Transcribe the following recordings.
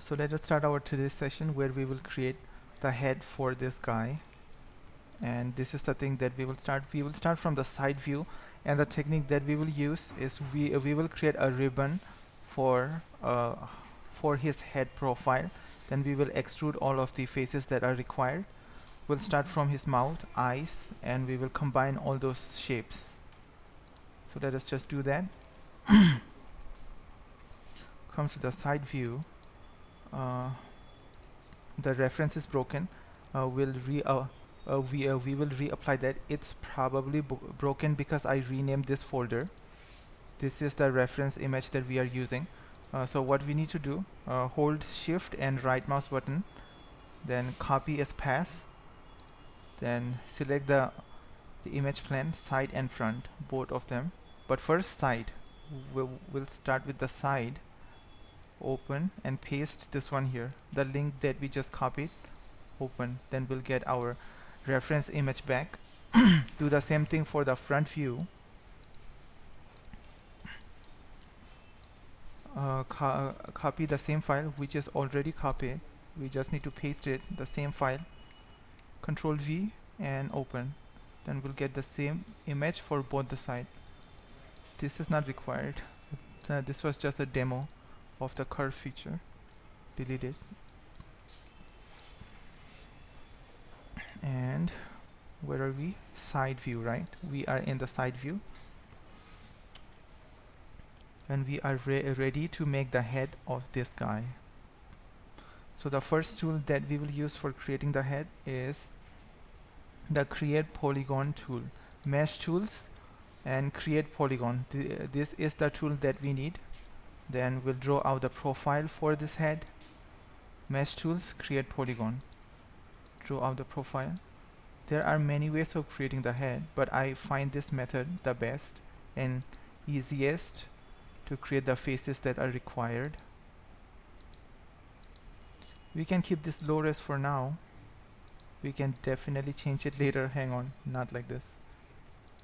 So let us start our today's session where we will create the head for this guy. And this is the thing that we will start. We will start from the side view, and the technique that we will use is we will create a ribbon for his head profile. Then we will extrude all of the faces that are required. We'll start from his mouth, eyes, and we will combine all those shapes. So let us just do that. Comes to the side view. The reference is broken. We will reapply that. It's probably broken because I renamed this folder. This is the reference image that we are using. So what we need to do, hold shift and right mouse button, then copy as path, then select the image plane, side and front, both of them. But first side, we'll start with the side. Open and paste this one here, the link that we just copied. Open, then we'll get our reference image back. Do the same thing for the front view. Copy the same file which is already copied. We just need to paste it, the same file. Control V and open. Then we'll get the same image for both the side. This is not required. This was just a demo of the curve feature. Delete it. And where are we? Side view, right? We are in the side view. And we are ready to make the head of this guy. So the first tool that we will use for creating the head is the create polygon tool. Mesh tools and create polygon. This is the tool that we need. Then we'll draw out the profile for this head. Mesh tools, create polygon. Draw out the profile. There are many ways of creating the head, but I find this method the best and easiest to create the faces that are required. We can keep this low res for now. We can definitely change it later. Hang on, not like this.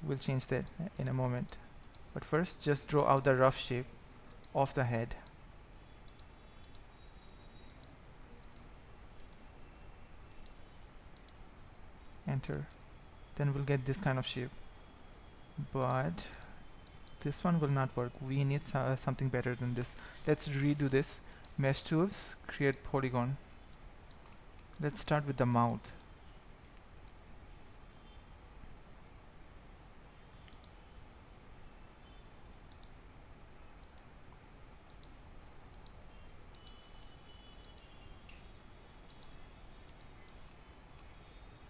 We'll change that in a moment. But first, just draw out the rough shape of the head. Enter. Then we'll get this kind of shape. But this one will not work. We need something better than this. Let's redo this. Mesh tools, create polygon. Let's start with the mouth.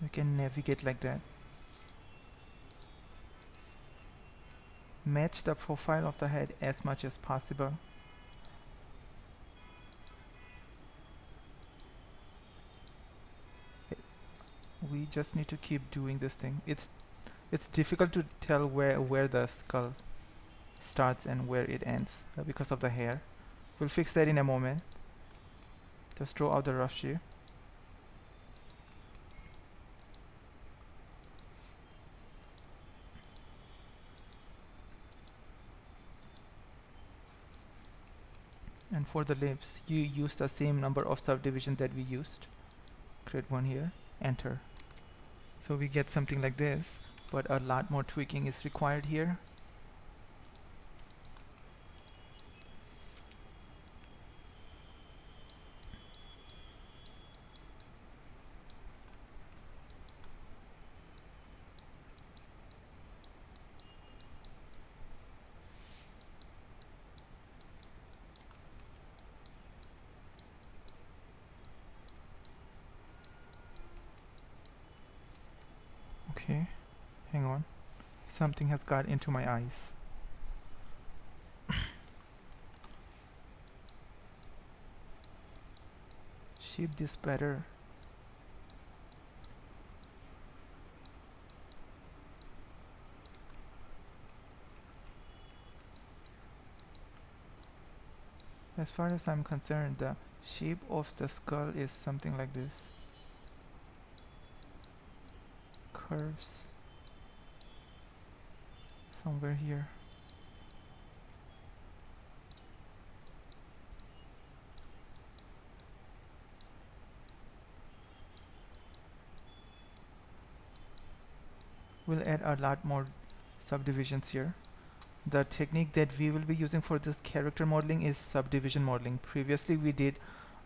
We can navigate like that. Match the profile of the head as much as possible. We just need to keep doing this thing. It's difficult to tell where the skull starts and where it ends because of the hair. We'll fix that in a moment. Just draw out the rough shape. And for the lips, you use the same number of subdivisions that we used. Create one here, enter. So we get something like this, but a lot more tweaking is required here. Okay, hang on. Something has got into my eyes. Shape this better. As far as I'm concerned, the shape of the skull is something like this. Curves somewhere here. We'll add a lot more subdivisions here. The technique that we will be using for this character modeling is subdivision modeling. Previously we did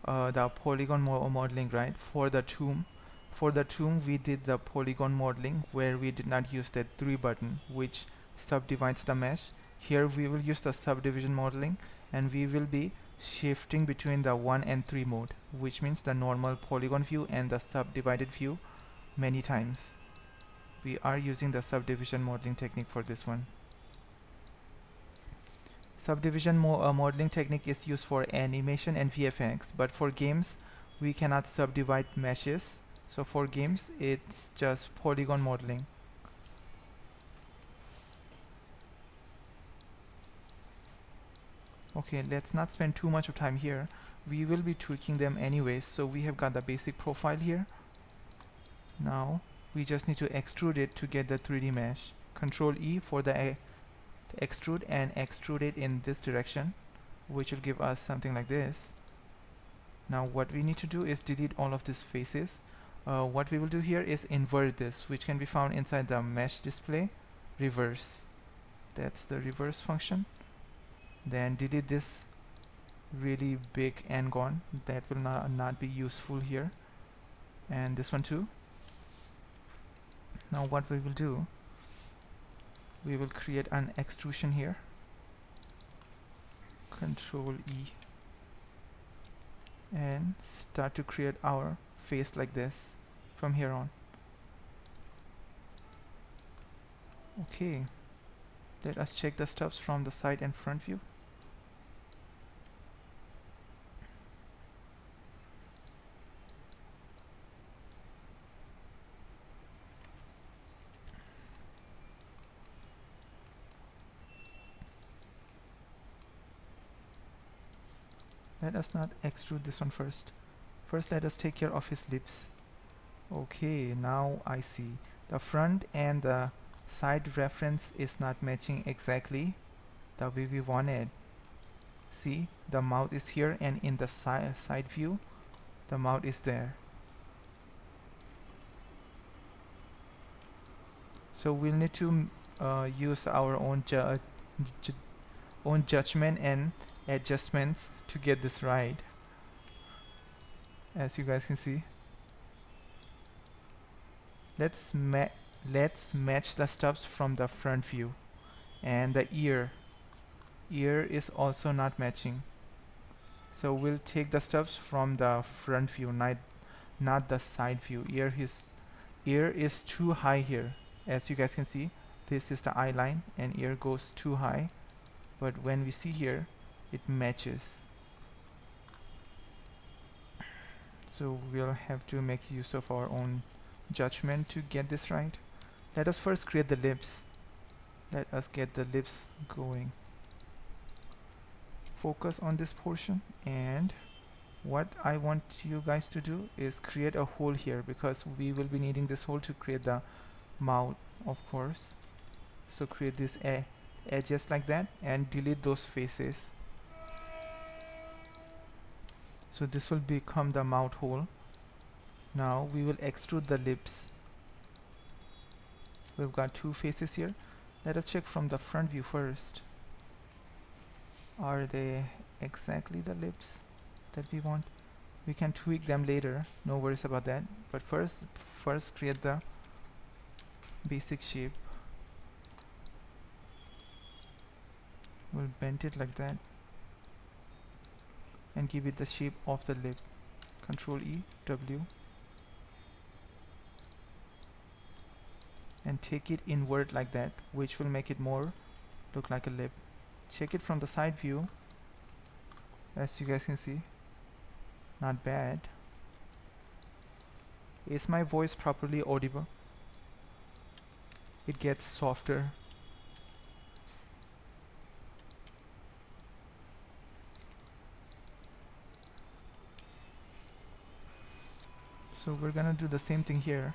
the polygon modeling, right? For the tomb we did the polygon modeling where we did not use that 3 button which subdivides the mesh. Here we will use the subdivision modeling, and we will be shifting between the 1 and 3 mode, which means the normal polygon view and the subdivided view many times. We are using the subdivision modeling technique for this one. Subdivision modeling technique is used for animation and VFX, but for games we cannot subdivide meshes. So for games it's just polygon modeling. Okay, let's not spend too much of time here. We will be tweaking them anyways. So we have got the basic profile here. Now we just need to extrude it to get the 3D mesh. Control E for the extrude, and extrude it in this direction, which will give us something like this. Now what we need to do is delete all of these faces. What we will do here is invert this, which can be found inside the mesh display, reverse. That's the reverse function. Then delete this really big n-gon, that will not be useful here, and this one too. Now what we will do, we will create an extrusion here. Control E and start to create our face like this from here on. Okay, let us check the stuffs from the side and front view. Let us not extrude this one first. First let us take care of his lips. Okay, now I see. The front and the side reference is not matching exactly the way we wanted. See, the mouth is here, and in the side view the mouth is there. So we'll need to use our own judgment and adjustments to get this right. As you guys can see, let's match the stuffs from the front view. And the ear is also not matching, so we'll take the stuffs from the front view, not the side view. Ear is too high here. As you guys can see, this is the eye line and ear goes too high, but when we see here it matches. So we'll have to make use of our own judgment to get this right. Let us first create the lips. Let us get the lips going. Focus on this portion, and what I want you guys to do is create a hole here, because we will be needing this hole to create the mouth, of course. So create this edges like that and delete those faces. So this will become the mouth hole. Now we will extrude the lips. We've got 2 faces here. Let us check from the front view first. Are they exactly the lips that we want? We can tweak them later, no worries about that. But first create the basic shape. We'll bend it like that and give it the shape of the lip. Control E, W, and take it inward like that, which will make it more look like a lip. Check it from the side view. As you guys can see, not bad. Is my voice properly audible? It gets softer. So we're gonna do the same thing here.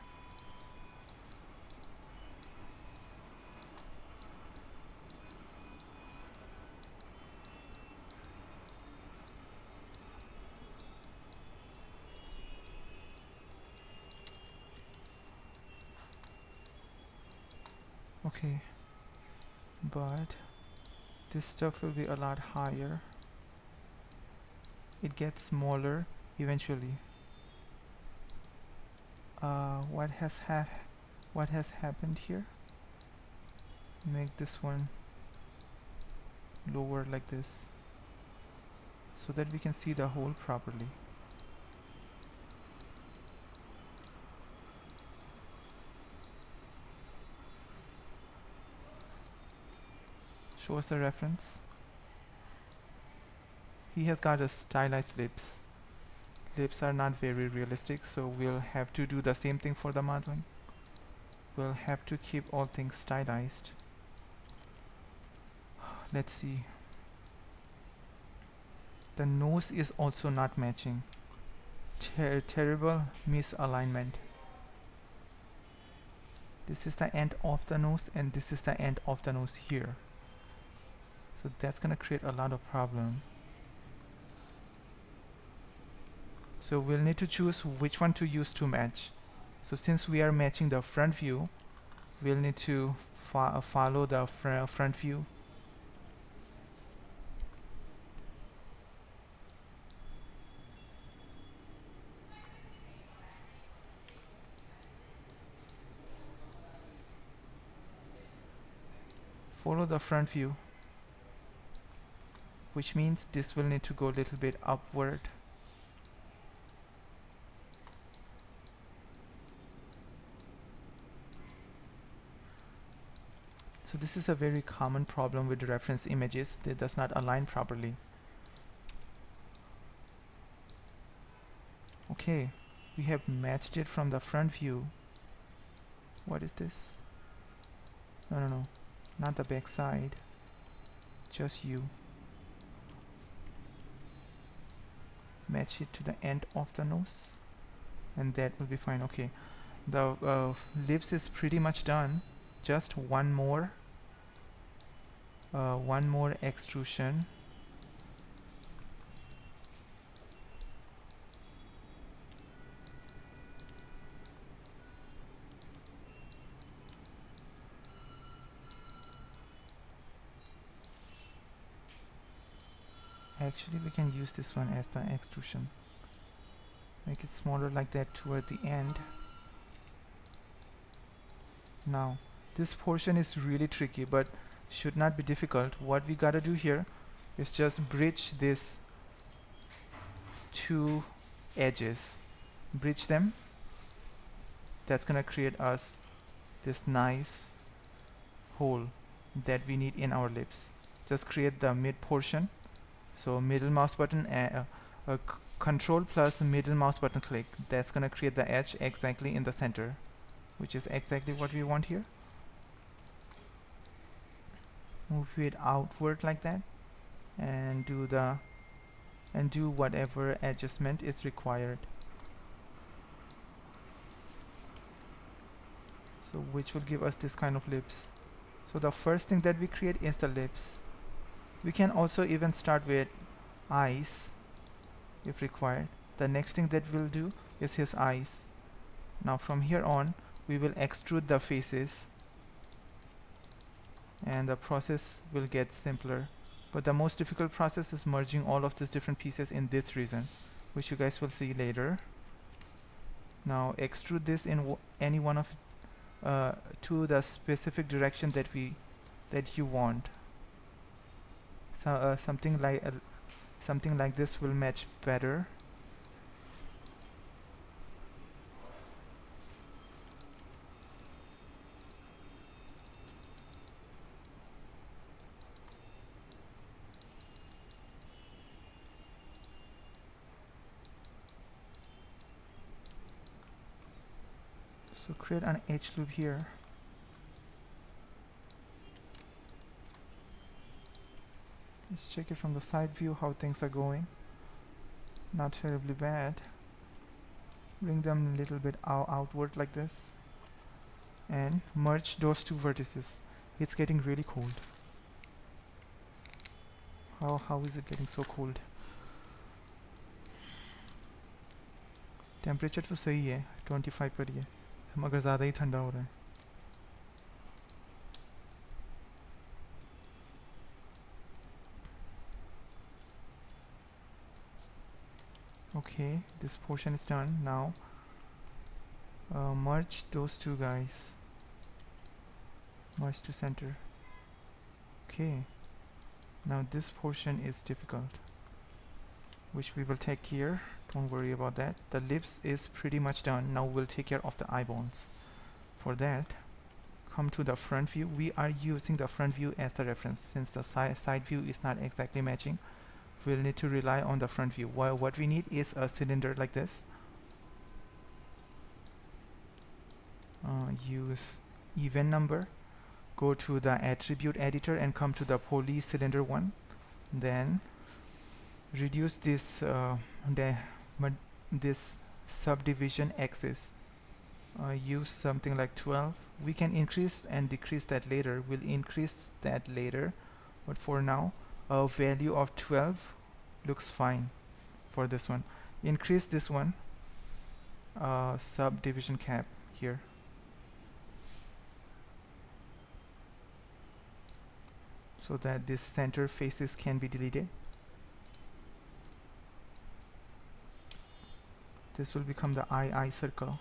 Okay, but this stuff will be a lot higher. It gets smaller eventually. What has happened here? Make this one lower like this so that we can see the hole properly. Show us the reference. He has got a stylized lips. Lips are not very realistic, so we'll have to do the same thing for the modeling. We'll have to keep all things stylized. Let's see. The nose is also not matching. Terrible misalignment. This is the end of the nose and this is the end of the nose here. So that's gonna create a lot of problem. So we'll need to choose which one to use to match. So since we are matching the front view, we'll need to follow the front view. Follow the front view, which means this will need to go a little bit upward. So this is a very common problem with reference images. They does not align properly. Okay, we have matched it from the front view. What is this? No, not the back side, just you. Match it to the end of the nose and that will be fine. Okay, the lips is pretty much done. Just one more extrusion. Actually, we can use this one as the extrusion. Make it smaller like that toward the end. Now, this portion is really tricky, but should not be difficult. What we gotta do here is just bridge this two edges. Bridge them. That's gonna create us this nice hole that we need in our lips. Just create the mid portion. So middle mouse button, control plus middle mouse button click. That's gonna create the edge exactly in the center, which is exactly what we want here. Move it outward like that and do whatever adjustment is required. So which will give us this kind of lips. So the first thing that we create is the lips. We can also even start with eyes if required. The next thing that we'll do is his eyes. Now from here on we will extrude the faces and the process will get simpler. But the most difficult process is merging all of these different pieces in this region, which you guys will see later. Now extrude this in any one of to the specific direction that you want. So something like this will match better. So create an edge loop here. Let's check it from the side view how things are going. Not terribly bad. Bring them a little bit outward like this and merge those two vertices. It's getting really cold. How is it getting so cold? Temperature तो सही है 25 पर ही है, मगर ज़्यादा ही ठंडा हो रहा है. Okay, this portion is done. Now merge those two guys, merge to center. Okay, now this portion is difficult, which we will take care. Don't worry about that. The lips is pretty much done. Now we'll take care of the eyeballs. For that, come to the front view. We are using the front view as the reference since the side view is not exactly matching. We'll need to rely on the front view. What we need is a cylinder like this. Use even number, go to the attribute editor and come to the poly cylinder one, then reduce this this subdivision axis. Use something like 12. We can increase and decrease that later. We'll increase that later, but for now a value of 12 looks fine for this one. Increase this one subdivision cap here. So that this center faces can be deleted. This will become the eye circle.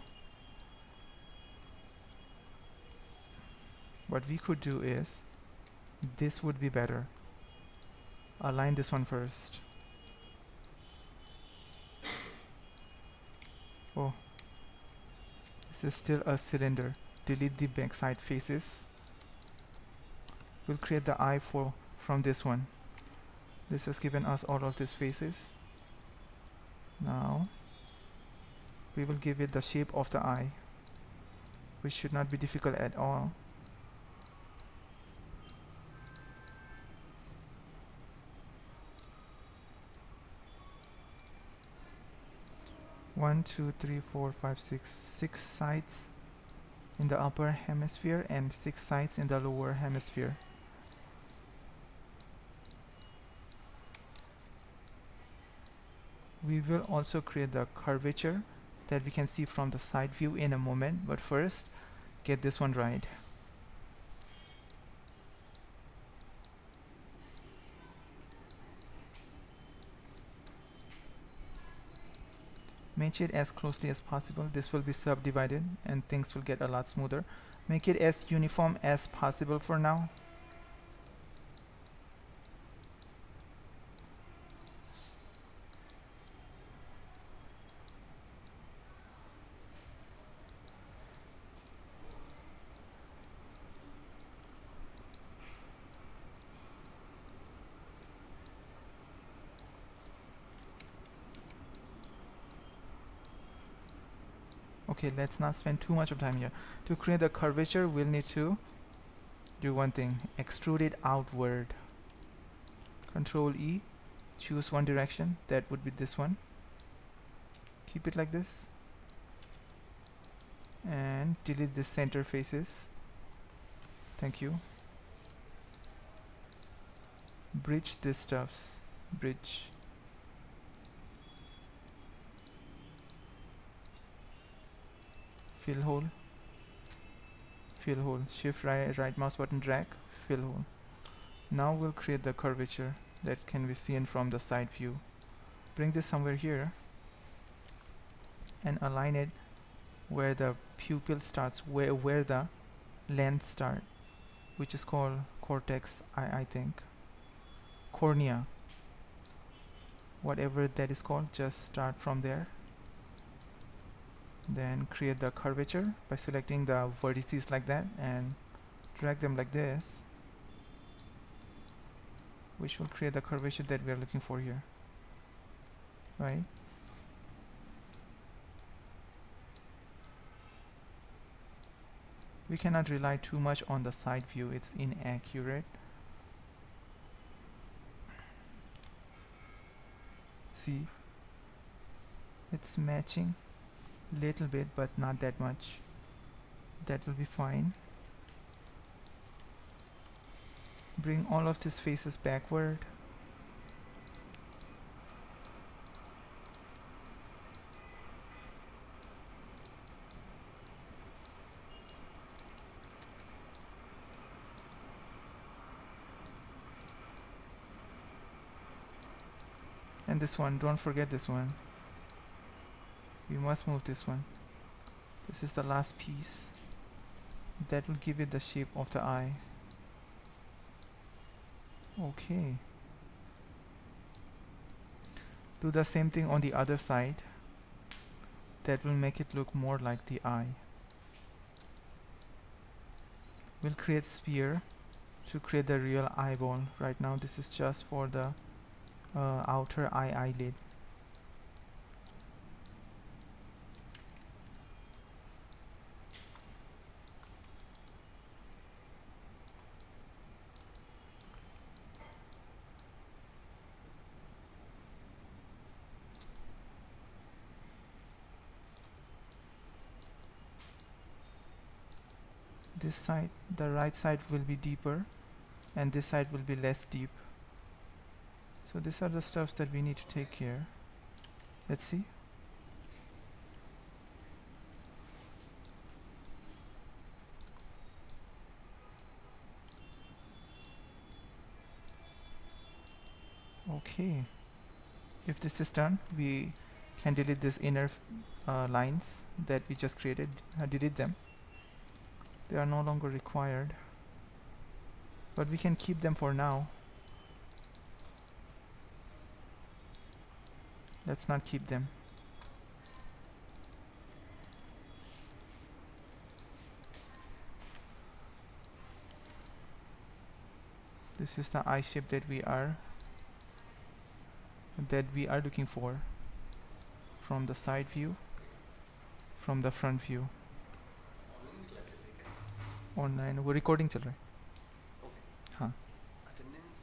What we could do is, this would be better. Align this one first. Oh, this is still a cylinder. Delete the backside faces. We'll create the eye from this one. This has given us all of these faces. Now we will give it the shape of the eye, which should not be difficult at all. One, two, three, four, five, six. 6 sides in the upper hemisphere and 6 sides in the lower hemisphere. We will also create the curvature that we can see from the side view in a moment, but first get this one right. Match it as closely as possible. This will be subdivided and things will get a lot smoother. Make it as uniform as possible for now. Okay, let's not spend too much of time here. To create the curvature, we'll need to do one thing. Extrude it outward. Control E. Choose one direction. That would be this one. Keep it like this. And delete the center faces. Thank you. Bridge this stuffs. Bridge. Fill hole. Fill hole. Shift right mouse button, drag. Fill hole. Now we'll create the curvature that can be seen from the side view. Bring this somewhere here and align it where the pupil starts, where the lens start, which is called cortex, I think. Cornea. Whatever that is called, just start from there. Then create the curvature by selecting the vertices like that and drag them like this, which will create the curvature that we are looking for here, right? We cannot rely too much on the side view, it's inaccurate. See, it's matching little bit but not that much. That will be fine. Bring all of these faces backward. And this one, don't forget this one. we must move this one. This is the last piece that will give it the shape of the eye. Okay, do the same thing on the other side. That will make it look more like the eye. We'll create sphere to create the real eyeball. Right now this is just for the outer eyelid. This side, the right side will be deeper and this side will be less deep. So these are the stuffs that we need to take care. Let's see. Okay, if this is done, we can delete this inner lines that we just created. Delete them. They are no longer required, but we can keep them for now. Let's not keep them. This is the eye shape that we are looking for, from the side view, from the front view. Online वो recording चल रहा है. हाँ, attendance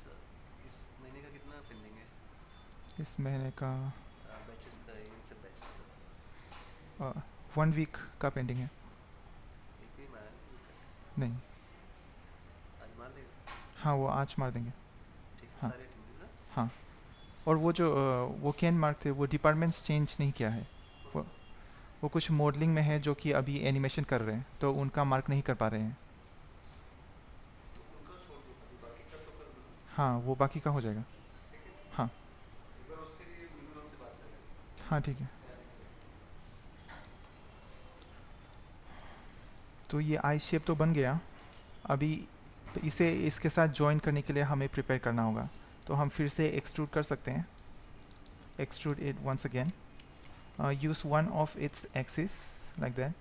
इस महीने का कितना pending है? इस महीने का बैचेस का, इन सब बैचेस का 1 वीक का पेंडिंग है. एक भी मारा नहीं, आज मार देगा. हाँ वो आज मार देंगे. ठीक है, हाँ. सारे अटेंडेंस. हाँ, और वो जो वो कैन मार्क थे वो डिपार्टमेंट्स चेंज नहीं किया है. वो कुछ मॉडलिंग में है जो कि अभी एनिमेशन कर रहे हैं, तो उनका मार्क नहीं कर पा रहे हैं. तो उनका छोड़ दो, अभी बाकी का तो कर दो. हाँ, वो बाकी का हो जाएगा. ठीक है. हाँ. एक बार उसके लिए मिनिमम से बात करें. हाँ ठीक है. तो ये आई शेप तो बन गया. अभी इसे इसके साथ जॉइन करने के लिए हमें प्रिपेयर करना होगा. तो हम फिर से एक्सट्रूड कर सकते हैं. Extrude it once again. Use one of its axis like that.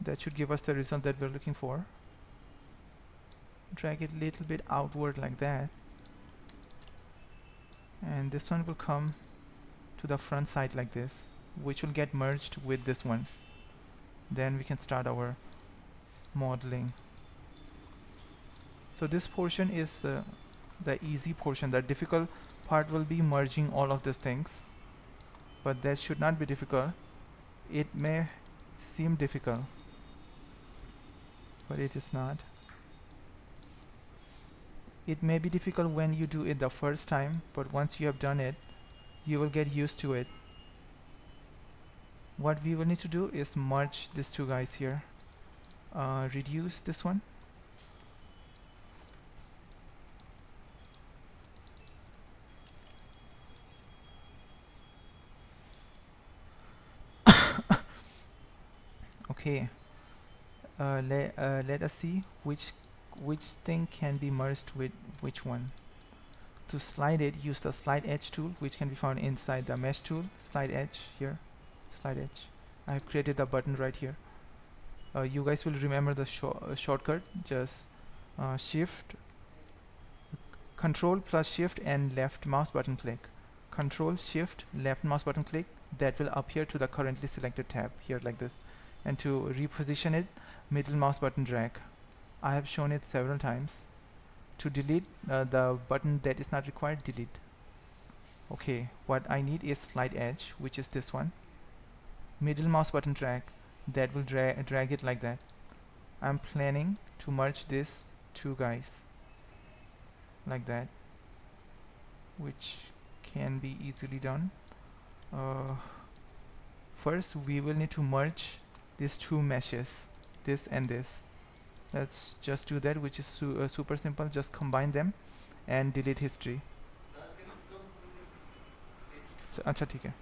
That should give us the result that we're looking for. Drag it a little bit outward like that, and this one will come to the front side like this, which will get merged with this one. Then we can start our modeling. So this portion is the easy portion. The difficult part will be merging all of these things, but that should not be difficult. It may seem difficult, but it is not. It may be difficult when you do it the first time, but once you have done it, you will get used to it. What we will need to do is merge these two guys here. Reduce this one. Okay, let us see which thing can be merged with which one. To slide it, use the slide edge tool, which can be found inside the mesh tool. Slide edge here, slide edge. I have created the button right here. You guys will remember the shortcut. Just shift, control plus shift and left mouse button click. Control shift left mouse button click. That will appear to the currently selected tab here like this. And to reposition it, middle mouse button drag. I have shown it several times. To delete the button that is not required, delete. Okay, what I need is slide edge, which is this one. Middle mouse button drag. That will drag it like that. I'm planning to merge these two guys like that, which can be easily done. First we will need to merge these two meshes, this and this. Let's just do that, which is super simple. Just combine them and delete history. अच्छा ठीक है.